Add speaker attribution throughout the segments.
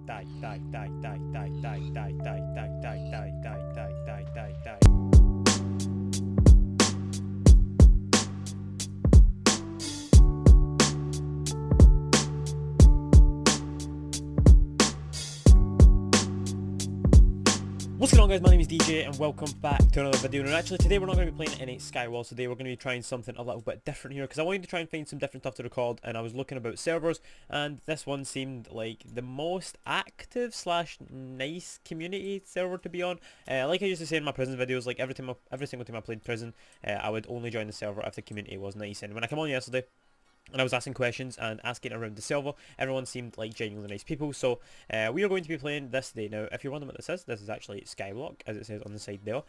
Speaker 1: die, die, die, die, die, die, die, die, die, die, die, die, die, die, die. What's going on, guys? My name is DJ and welcome back to another video. And actually today we're not going to be playing any Skywars. Today we're going to be trying something a little bit different here because I wanted to try and find some different stuff to record, and I was looking about servers and this one seemed like the most active slash nice community server to be on. Like I used to say in my prison videos, like every single time I played prison, I would only join the server if the community was nice. And when I came on yesterday and I was asking questions and asking around the server, everyone seemed like genuinely nice people. So we are going to be playing this today. Now, if you're wondering what this is actually SKYBLOCK, as it says on the side there.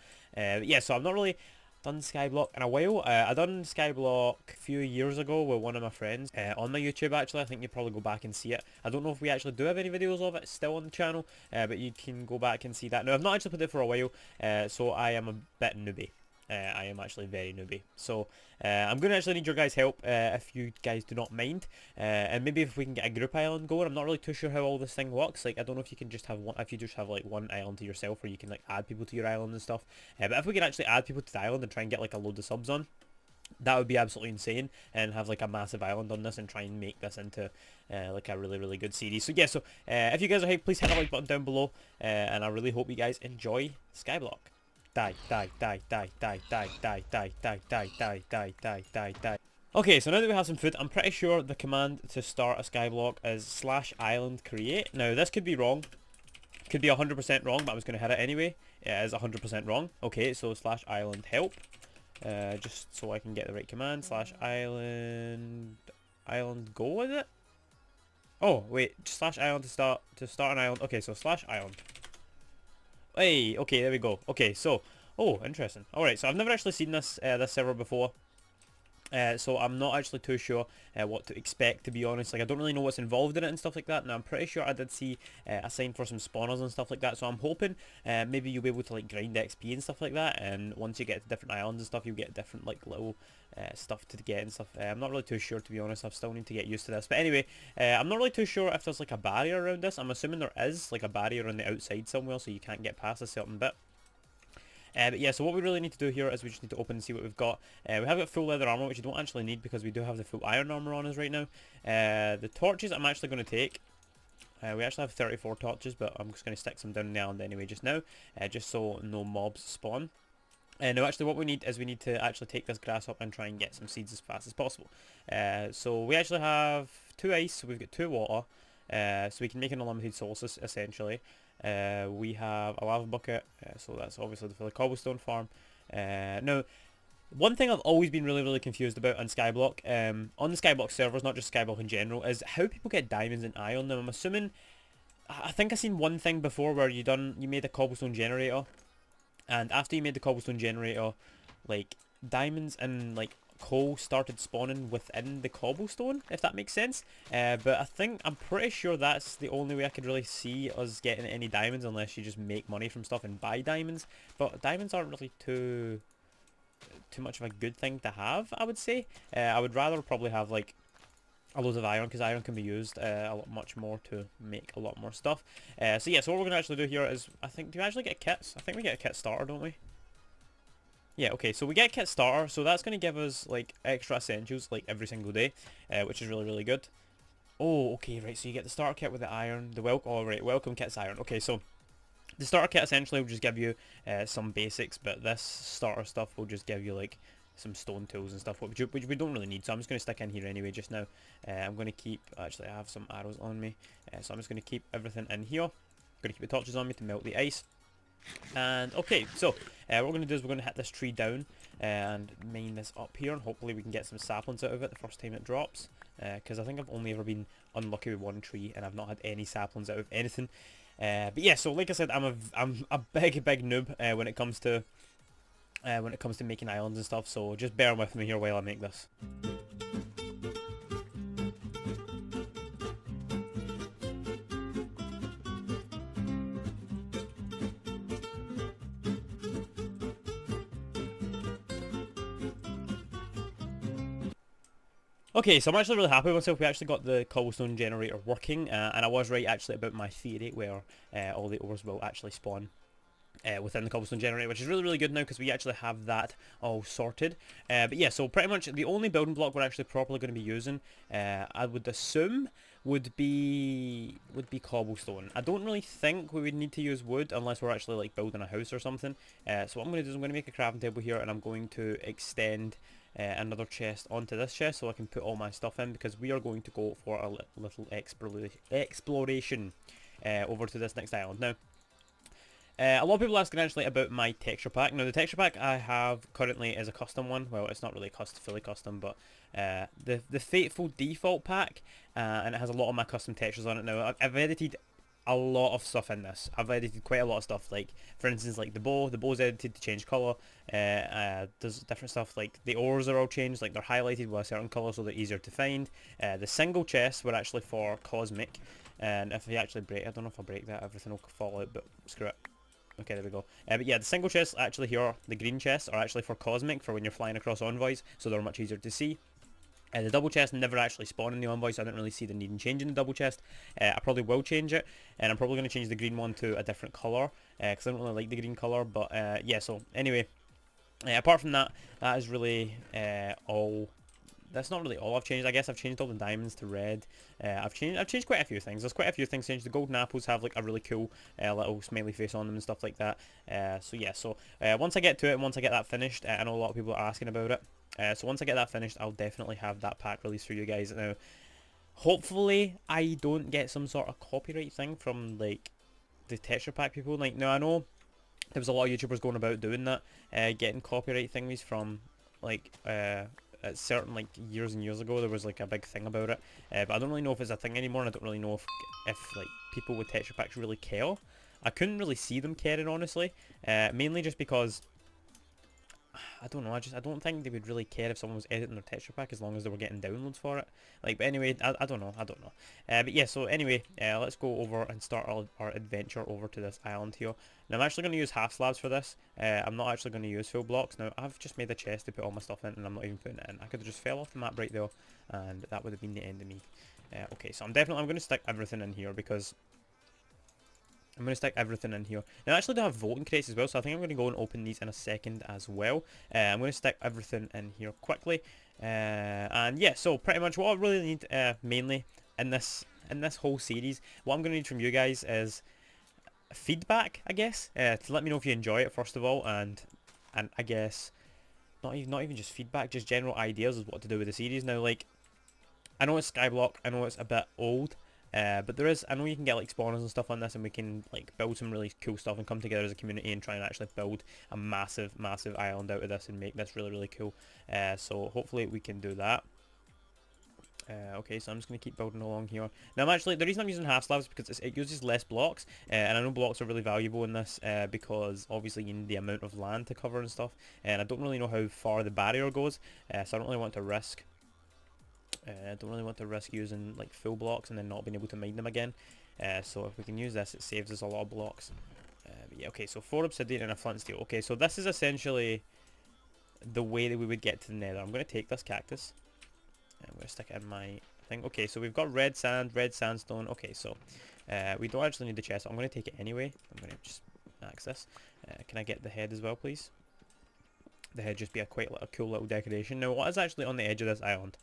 Speaker 1: Yeah, so I've not really done SKYBLOCK in a while. I done SKYBLOCK a few years ago with one of my friends on my YouTube. Actually, I think you probably go back and see it. I don't know if we actually do have any videos of it still on the channel, but you can go back and see that. Now, I've not actually put it for a while, so I am a bit newbie. I am actually very newbie, so I'm going to actually need your guys' help if you guys do not mind, and maybe if we can get a group island going. I'm not really too sure how all this thing works. Like, I don't know if you can just have one, if you just have like one island to yourself, or you can like add people to your island and stuff. But if we can actually add people to the island and try and get like a load of subs on, that would be absolutely insane, and have like a massive island on this and try and make this into like a really good series. So yeah, so if you guys are hyped, please hit the like button down below, and I really hope you guys enjoy SKYBLOCK. Die, die, die, die, die, die, die, die, die, die, die, die, die, die, die. Okay, so now that we have some food, I'm pretty sure the command to start a skyblock is /island create. Now, this could be wrong. Could be 100% wrong, but I'm just going to hit it anyway. It is 100% wrong. Okay, so /island help. Just so I can get the right command. /island go, is it? Oh, wait, just /island to start an island. Okay, so /island. Hey, okay, there we go. Okay, so, oh, interesting. Alright, so I've never actually seen this this server before. So I'm not actually too sure what to expect, to be honest. Like, I don't really know what's involved in it and stuff like that. Now, I'm pretty sure I did see a sign for some spawners and stuff like that. So I'm hoping maybe you'll be able to like grind XP and stuff like that. And once you get to different islands and stuff, you'll get different like little stuff to get and stuff. I'm not really too sure, to be honest. I still need to get used to this. But anyway, I'm not really too sure if there's like a barrier around this. I'm assuming there is like a barrier on the outside somewhere, so you can't get past a certain bit. But yeah, so what we really need to do here is we just need to open and see what we've got. We have got full leather armor, which you don't actually need because we do have the full iron armor on us right now. The torches I'm actually going to take. We actually have 34 torches, but I'm just going to stick some down the island anyway just now, just so no mobs spawn. Now actually what we need is we need to actually take this grass up and try and get some seeds as fast as possible. So we actually have 2 ice, so we've got 2 water, so we can make an unlimited sources essentially. We have a lava bucket, so that's obviously for the cobblestone farm. Now, one thing I've always been really confused about on SKYBLOCK, on the SKYBLOCK servers, not just SKYBLOCK in general, is how people get diamonds and iron. Now I'm assuming, I think I've seen one thing before where you made a cobblestone generator, and after you made the cobblestone generator, like diamonds and like coal started spawning within the cobblestone, if that makes sense. But I'm pretty sure that's the only way I could really see us getting any diamonds, unless you just make money from stuff and buy diamonds. But diamonds aren't really too much of a good thing to have, I would say. I would rather probably have like a load of iron, because iron can be used much more to make a lot more stuff. So yeah, so what we're going to actually do here is, do we actually get kits? I think we get a kit starter, don't we? Yeah, okay, so we get kit starter, so that's going to give us like extra essentials like every single day, which is really good. Oh, okay, right, so you get the starter kit with the iron, welcome kit's iron. Okay, so the starter kit essentially will just give you some basics, but this starter stuff will just give you like some stone tools and stuff, which we don't really need, so I'm just going to stick in here anyway just now. I'm going to keep, actually I have some arrows on me, so I'm just going to keep everything in here. I'm going to keep the torches on me to melt the ice. And okay, so what we're going to do is we're going to hit this tree down and mine this up here, and hopefully we can get some saplings out of it the first time it drops, because I think I've only ever been unlucky with one tree and I've not had any saplings out of anything. But yeah, so like I said, I'm a big noob when it comes to making islands and stuff, so just bear with me here while I make this. Okay, so I'm actually really happy with myself. We actually got the cobblestone generator working, and I was right actually about my theory where all the ores will actually spawn within the cobblestone generator, which is really good now because we actually have that all sorted. But yeah, so pretty much the only building block we're actually properly going to be using, I would assume, would be cobblestone. I don't really think we would need to use wood unless we're actually like building a house or something. So what I'm going to do is I'm going to make a crafting table here, and I'm going to extend another chest onto this chest so I can put all my stuff in, because we are going to go for a little exploration over to this next island. Now, a lot of people asking actually about my texture pack. Now the texture pack I have currently is a custom one. Well, it's not really fully custom, but the Fateful default pack, and it has a lot of my custom textures on it. Now I've edited a lot of stuff in this. I've edited quite a lot of stuff, like for instance like the bow's edited to change colour. There's different stuff like the ores are all changed, like they're highlighted with a certain colour so they're easier to find. The single chests were actually for Cosmic, and if you actually break, I don't know if I'll break that, everything will fall out, but screw it. Okay, there we go. But yeah, the single chests actually here, the green chests, are actually for Cosmic, for when you're flying across envoys, so they're much easier to see. The double chest never actually spawned in the envoy, so I didn't really see the need in changing the double chest. I probably will change it, and I'm probably going to change the green one to a different colour, because I don't really like the green colour. But yeah, so anyway, apart from that, that is really all. That's not really all I've changed. I guess I've changed all the diamonds to red. I've changed quite a few things. There's quite a few things changed. The golden apples have like a really cool little smiley face on them and stuff like that. So yeah, so once I get to it and once I get that finished, I know a lot of people are asking about it. So once I get that finished, I'll definitely have that pack released for you guys. Now, hopefully I don't get some sort of copyright thing from like the texture pack people. Like, now I know there was a lot of YouTubers going about doing that, getting copyright thingies from like at certain like years and years ago. There was like a big thing about it, but I don't really know if it's a thing anymore, and I don't really know if like people with texture packs really care. I couldn't really see them caring, honestly, mainly just because I don't know, I don't think they would really care if someone was editing their texture pack as long as they were getting downloads for it. Like, but anyway, I don't know. But yeah, so anyway, let's go over and start our adventure over to this island here. Now I'm actually going to use half slabs for this. I'm not actually going to use full blocks. Now I've just made a chest to put all my stuff in, and I'm not even putting it in. I could have just fell off the map right there, and that would have been the end of me. Okay, so I'm going to stick everything in here, because I'm going to stick everything in here. Now I actually do have voting crates as well, so I think I'm going to go and open these in a second as well. I'm going to stick everything in here quickly. And yeah, so pretty much what I really need mainly in this whole series, what I'm going to need from you guys is feedback, I guess, to let me know if you enjoy it first of all, and I guess not even just feedback, just general ideas of what to do with the series. Now, like, I know it's Skyblock, I know it's a bit old, but there is, I know you can get like spawners and stuff on this, and we can like build some really cool stuff and come together as a community and try and actually build a massive island out of this and make this really cool. So hopefully we can do that. Okay, so I'm just going to keep building along here. Now the reason I'm using half slabs is because it uses less blocks, and I know blocks are really valuable in this, because obviously you need the amount of land to cover and stuff, and I don't really know how far the barrier goes, so I don't really want to risk using like full blocks and then not being able to mine them again. So if we can use this, it saves us a lot of blocks. But yeah, okay, so 4 obsidian and a flint steel. Okay, so this is essentially the way that we would get to the nether. I'm going to take this cactus, I'm going to stick it in my thing. Okay, so we've got red sand, red sandstone. Okay, so we don't actually need the chest. I'm going to take it anyway. I'm going to just max this. Can I get the head as well, please? The head just be a cool little decoration. Now, what is actually on the edge of this island?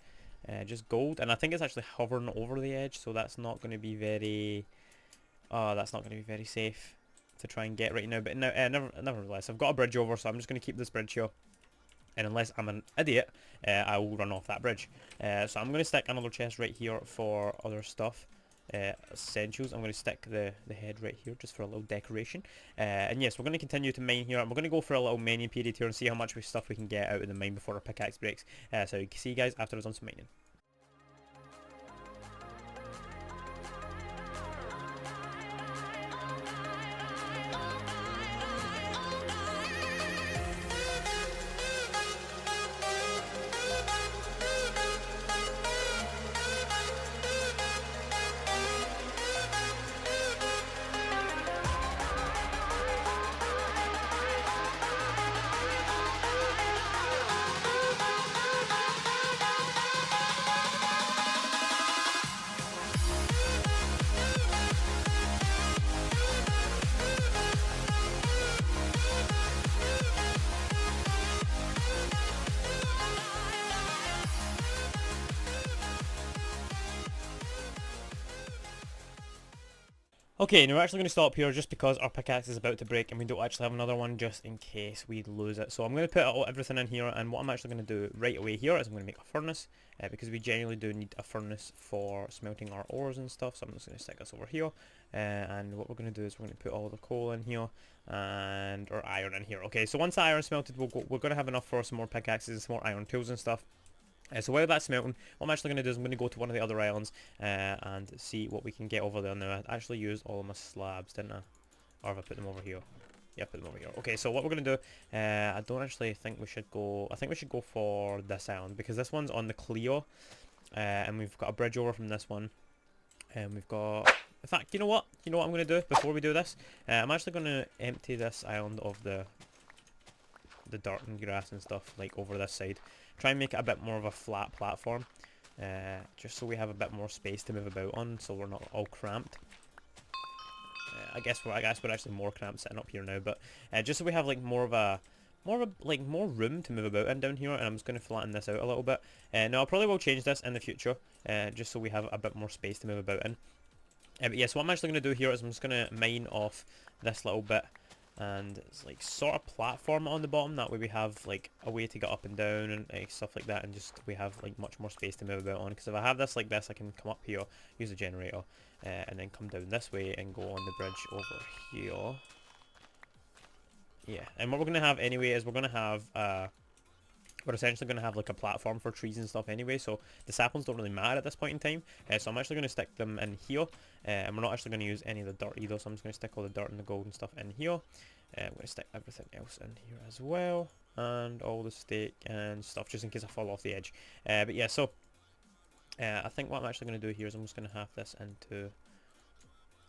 Speaker 1: Just gold, and I think it's actually hovering over the edge, so that's not going to be very safe to try and get right now. But nevertheless, I've got a bridge over, so I'm just going to keep this bridge here. And unless I'm an idiot, I will run off that bridge. So I'm going to stick another chest right here for other stuff. Essentials. I'm going to stick the head right here just for a little decoration. And yes, we're going to continue to mine here. And we're going to go for a little mining period here and see how much stuff we can get out of the mine before our pickaxe breaks. So you can see you guys after I've done some mining. Okay, now we're actually going to stop here just because our pickaxe is about to break and we don't actually have another one just in case we lose it. So I'm going to put everything in here, and what I'm actually going to do right away here is I'm going to make a furnace because we generally do need a furnace for smelting our ores and stuff. So I'm just going to stick this over here, and what we're going to do is we're going to put all the coal in here and our iron in here. Okay, so once the iron's smelted, we're going to have enough for some more pickaxes and some more iron tools and stuff. So while that's smelting, what I'm actually going to do is I'm going to go to one of the other islands and see what we can get over there. Now, I actually used all of my slabs, didn't I? Or have I put them over here? Yeah, put them over here. Okay, so what we're going to do, I don't actually think we should go, I think we should go for this island, because this one's on the clear, and we've got a bridge over from this one, and we've got, in fact, you know what I'm going to do before we do this? I'm actually going to empty this island of the dirt and grass and stuff, like over this side. Try and make it a bit more of a flat platform, just so we have a bit more space to move about on, so we're not all cramped. I guess we're actually more cramped sitting up here now, but just so we have like more room to move about in down here. And I'm just going to flatten this out a little bit. Now I probably will change this in the future, just so we have a bit more space to move about in. But yeah, so what I'm actually going to do here is I'm just going to mine off this little bit, and it's like sort of platform on the bottom. That way we have like a way to get up and down and stuff like that, and just we have like much more space to move about on. Because if I have this like this, I can come up here, use a generator, and then come down this way and go on the bridge over here. Yeah, and what we're gonna have anyway is we're essentially going to have like a platform for trees and stuff anyway, so the saplings don't really matter at this point in time. So I'm actually going to stick them in here, and we're not actually going to use any of the dirt either, so I'm just going to stick all the dirt and the gold and stuff in here. I'm going to stick everything else in here as well, and all the steak and stuff, just in case I fall off the edge. But yeah, so I think what I'm actually going to do here is I'm just going to have this into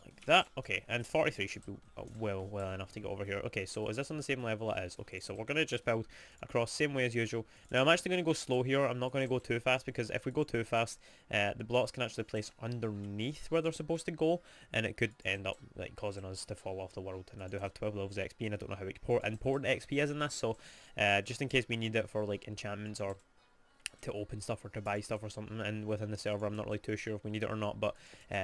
Speaker 1: like that. Okay, and 43 should be well enough to get over here. Okay, so is this on the same level? It is. Okay, so we're going to just build across same way as usual. Now I'm actually going to go slow here. I'm not going to go too fast, because if we go too fast, the blocks can actually place underneath where they're supposed to go, and it could end up like causing us to fall off the world. And I do have 12 levels of XP, and I don't know how important XP is in this, so just in case we need it for like enchantments or to open stuff or to buy stuff or something and within the server, I'm not really too sure if we need it or not, but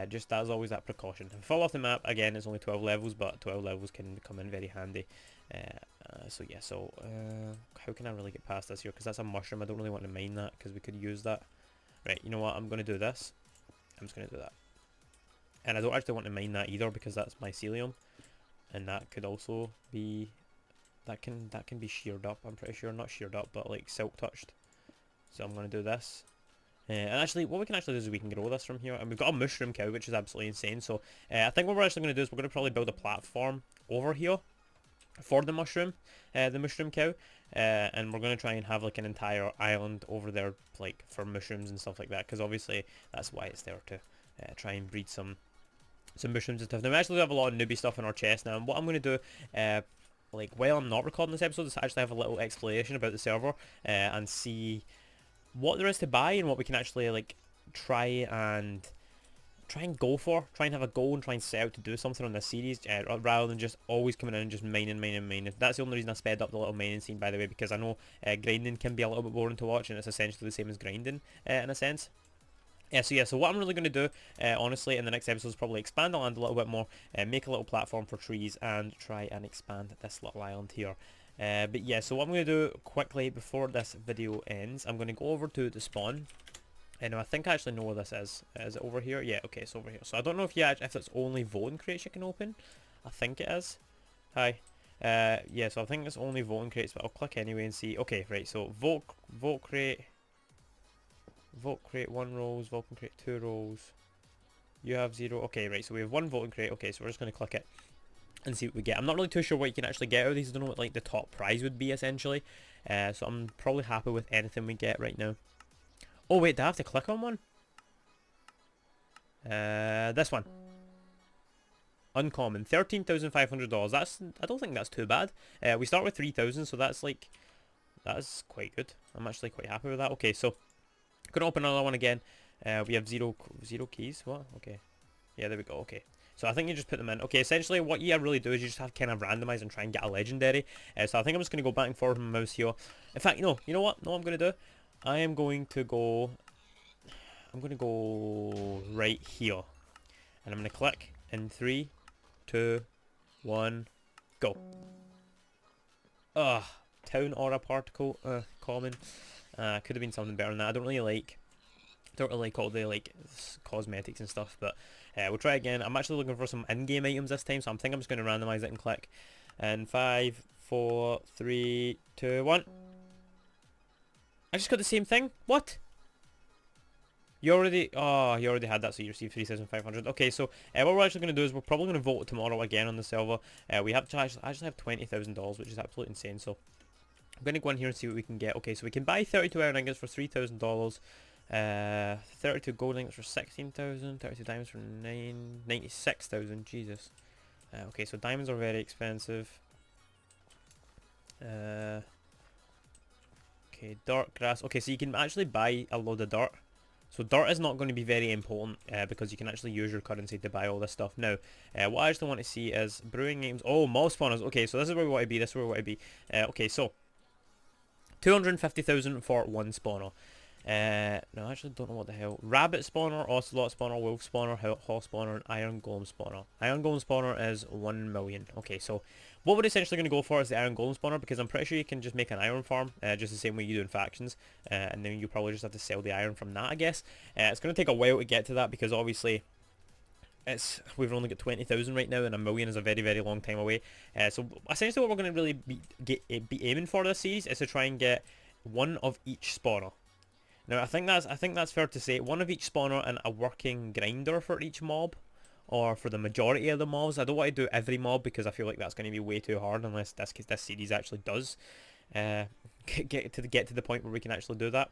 Speaker 1: just as always, that precaution. If I fall off the map, again, it's only 12 levels, but 12 levels can come in very handy. So yeah, so how can I really get past this here, because that's a mushroom. I don't really want to mine that because we could use that. Right, you know what, I'm going to do this. I'm just going to do that. And I don't actually want to mine that either, because that's mycelium, and that could also be, that can be sheared up, I'm pretty sure. Not sheared up, but like silk touched. So I'm going to do this. And actually, what we can actually do is we can grow this from here. And we've got a mushroom cow, which is absolutely insane. So I think what we're actually going to do is we're going to probably build a platform over here for the mushroom cow. And we're going to try and have like an entire island over there, like for mushrooms and stuff like that. Because obviously that's why it's there, to try and breed some mushrooms and stuff. Now we actually have a lot of newbie stuff in our chest now. And what I'm going to do, like while I'm not recording this episode, is actually have a little explanation about the server and see what there is to buy and what we can actually like try and go for. Try and have a goal and try and set out to do something on this series, rather than just always coming in and just mining. That's the only reason I sped up the little mining scene, by the way, because I know grinding can be a little bit boring to watch, and it's essentially the same as grinding in a sense. So what I'm really going to do, honestly, in the next episode is probably expand the land a little bit more, make a little platform for trees, and try and expand this little island here. But yeah, so what I'm going to do quickly before this video ends, I'm going to go over to the spawn. And I think I actually know where this is. Is it over here? Yeah, okay, it's over here. So I don't know if it's only voting crates you can open. I think it is. Hi. Yeah, so I think it's only voting crates, but I'll click anyway and see. Okay, right, so vote crate 1 rose, voting crate 2 rows. You have 0. Okay, right, so we have 1 voting crate. Okay, so we're just going to click it and see what we get. I'm not really too sure what you can actually get out of these. I don't know what like the top prize would be essentially. So I'm probably happy with anything we get right now. Oh wait, do I have to click on one? This one. Uncommon. $13,500. That's, I don't think that's too bad. We start with 3,000, so that's quite good. I'm actually quite happy with that. Okay, so gonna open another one again. We have zero keys. What? Okay. Yeah, there we go. Okay. So I think you just put them in. Okay, essentially what you really do is you just have to kind of randomize and try and get a legendary. So I think I'm just going to go back and forth with my mouse here. In fact, no, you know what? No, I'm going to do? I'm going to go right here. And I'm going to click in 3, 2, 1, go. Ugh, town aura particle, common. Could have been something better than that. I don't really like all the cosmetics and stuff, but we'll try again. I'm actually looking for some in-game items this time, so I'm just going to randomize it and click. And 5, 4, 3, 2, 1. I just got the same thing. What? You already had that, so you received 3,500. Okay, so what we're actually going to do is we're probably going to vote tomorrow again on the server. We have to actually have $20,000, which is absolutely insane. So I'm going to go in here and see what we can get. Okay, so we can buy 32 iron ingots for $3,000. 32 gold ingots for 16,000. 32 diamonds for 96,000. Jesus. Okay, so diamonds are very expensive. Okay, dirt, grass. Okay, so you can actually buy a load of dirt. So dirt is not going to be very important because you can actually use your currency to buy all this stuff. Now, what I actually want to see is brewing games. Oh, mob spawners. Okay, so this is where we want to be. This is where we want to be. Okay, so 250,000 for one spawner. No, I actually don't know what the hell. Rabbit spawner, ocelot spawner, wolf spawner, horse spawner, and iron golem spawner. Iron golem spawner is 1 million. Okay, so what we're essentially going to go for is the iron golem spawner, because I'm pretty sure you can just make an iron farm, just the same way you do in factions, and then you probably just have to sell the iron from that, I guess. It's going to take a while to get to that, because obviously we've only got 20,000 right now, and 1 million is a very, very long time away. So essentially what we're going to really be aiming for this series is to try and get one of each spawner. Now I think that's fair to say. One of each spawner and a working grinder for each mob, or for the majority of the mobs. I don't want to do every mob because I feel like that's going to be way too hard unless this series actually does get to the point where we can actually do that.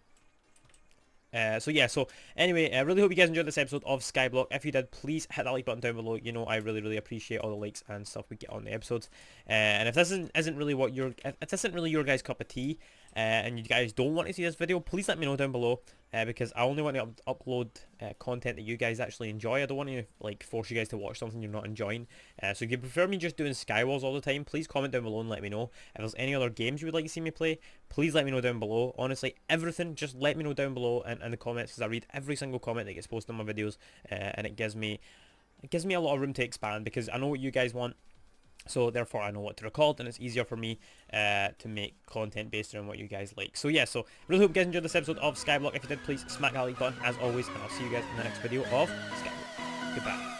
Speaker 1: So yeah, so anyway, I really hope you guys enjoyed this episode of Skyblock. If you did, please hit that like button down below. You know, I really, really appreciate all the likes and stuff we get on the episodes. And if this isn't really your guys' cup of tea, and you guys don't want to see this video, please let me know down below, because I only want to upload content that you guys actually enjoy. I don't want to like force you guys to watch something you're not enjoying. So if you prefer me just doing Skywars all the time, please comment down below and let me know. If there's any other games you would like to see me play, please let me know down below. Honestly, everything, just let me know down below in the comments, because I read every single comment that gets posted on my videos, and it gives me a lot of room to expand, because I know what you guys want. So therefore I know what to record, and it's easier for me to make content based around what you guys like. So yeah, so really hope you guys enjoyed this episode of Skyblock. If you did, please smack that like button as always, and I'll see you guys in the next video of Skyblock. Goodbye.